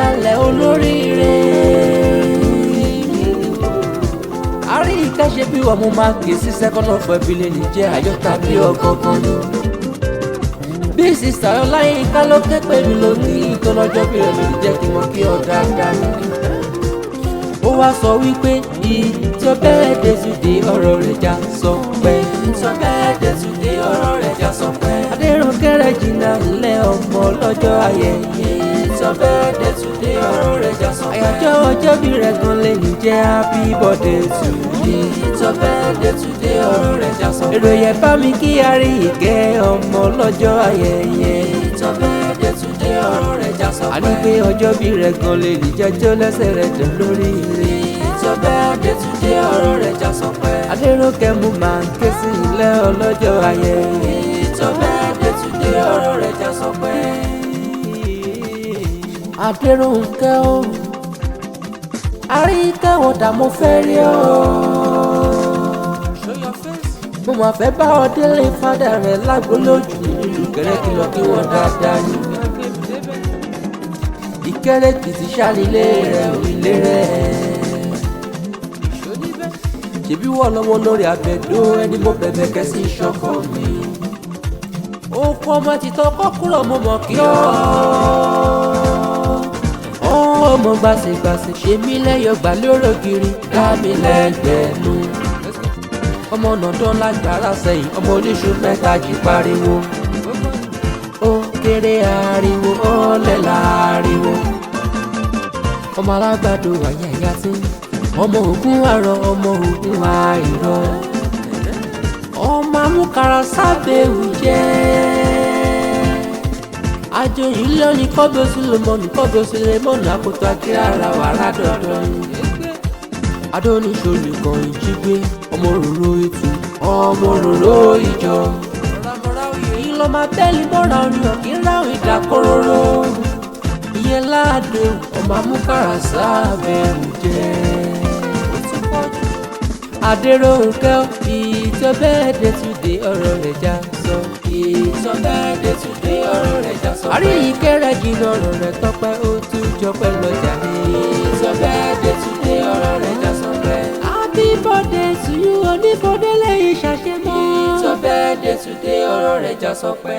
nálẹ̀ olóríire. Àríkẹ́ ṣe bí wọ́n mú máàkì sí second of ẹbílẹ̀ ní jẹ́ àyọ̀tà bí ọgọ́gán ni. Bí sísá Ọláyínká ló ké pè mí lónìí tó lọ́jọ́ bí rẹ̀ lórí jẹ́ kí wọ́n kí ọ dáadáa ní. Ó wá sọ wípé ìjọ bẹ́ẹ̀ dé today ọ̀rọ̀ rẹ̀ já sọ pé. Ìjọ bẹ́ẹ̀ dé today ọ̀rọ̀ rẹ̀ já sọ pé. Aderonke Regina ńlẹ̀ ọmọ lọ́jọ́ ayẹyẹ. Ìjọ bẹ́ẹ̀ dé today ọ̀rọ̀ rẹ̀ já sọ pé. Àyájọ́ ọjọ́ bí rẹ̀ gan lè ní jẹ́ happy birthday to you. Ìjọ bẹ́ẹ̀ dé today ọ̀rọ̀ rẹ̀ já sọ pé. Èrò yẹn bá mi kí Àríkẹ́ ọmọ lọ́jọ́ ayẹyẹ. Ìjọ bẹ́ẹ̀ dé today ọ̀rọ̀ rẹ̀ já sọ pé. Àní pé ọjọ́ bí rẹ̀ gan lè ní jẹ́jọ́ lẹ́sẹ̀ rẹ̀ dán lórí ire. Ìjọ bẹ́ẹ̀ dé today ọ̀rọ̀ rẹ̀ já sọ pé. Aderonke mú máa ń ké sí ilé ọlọ́jọ́ ayẹyẹ. Ìjọ bẹ́ẹ̀ dé today ọ̀rọ̀ rẹ̀ já sọ pé. Aderonke o, Àríkẹ́ wọn dà mo fẹ́ rí ọ. Mo máa fẹ́ bá ọ délé fádà rẹ̀ lágbo lójú ìlú Ìkẹrẹ kìlọ̀ kí wọ́n dáadáa ní. Ìkẹrẹ kìtì ṣàlílé rẹ̀ òrìlé rẹ̀. Ṣèbí wọ́n lọ́wọ́ lórí àgbẹ̀dó ẹni mo bẹ̀bẹ̀ kẹ́sì ìṣọ̀kọ mi. Ó kọ́ ọmọ títọ́ kọ́ kúrò mo mọ̀ kí ọ́. Ọmọ gbàsègbàsè ṣe mí lẹ́yọ̀ gbà lóró kiri dá mi lẹ́gbẹ̀ẹ́nu. Ọmọ nàdán lágbára sẹ́yìn ọmọ oníṣu mẹ́ta jí pariwo. Ó kéré ariwo ọ̀lẹ láriwo. Ọmọ alágbàdo àyàyà tí ọmọ ògún àrọ ọmọ ògún àìrọ. Ọmọ amúkara sábẹ́wù jẹ́. Àjòyìn lónìí kọ́bí Sùlẹ̀mọ́nù kọ́bí Sùlẹ̀mọ́nù àkótó akíra ara wàrà dọ̀dọ̀ ni. Adóníṣòlè kan ìjígbé ọmọ òróró ètò ọmọ òróró ìjọ. Èyí lọ máa tẹ́lẹ̀ mọ́ra orin ọ̀kí ráhùn ìdákọ́rọ́rọ́. Ìyẹn láàdó ọmọ amúkàrà sábẹ́wù jẹ́. Aderonke ìjọ bẹ́ẹ̀ dé today ọ̀rọ̀ rẹ̀ já sọ. Ìjọ bẹ́ẹ̀ dé today ọ̀rọ̀ rẹ̀ já sọ. Àríkẹ́ Regina ọ̀rọ̀ rẹ̀ tọ́pẹ́ ó tún jọpẹ́ lọ́jà ní. Ìjọ bẹ́ẹ̀ dé today ọ̀rọ̀ rẹ̀ já sọ pé. Happy birthday to you oníbọ̀dé lẹ́yìn ṣàṣemọ́. Ìjọ bẹ́ẹ̀ dé today ọ̀rọ̀ rẹ̀ já sọ pé.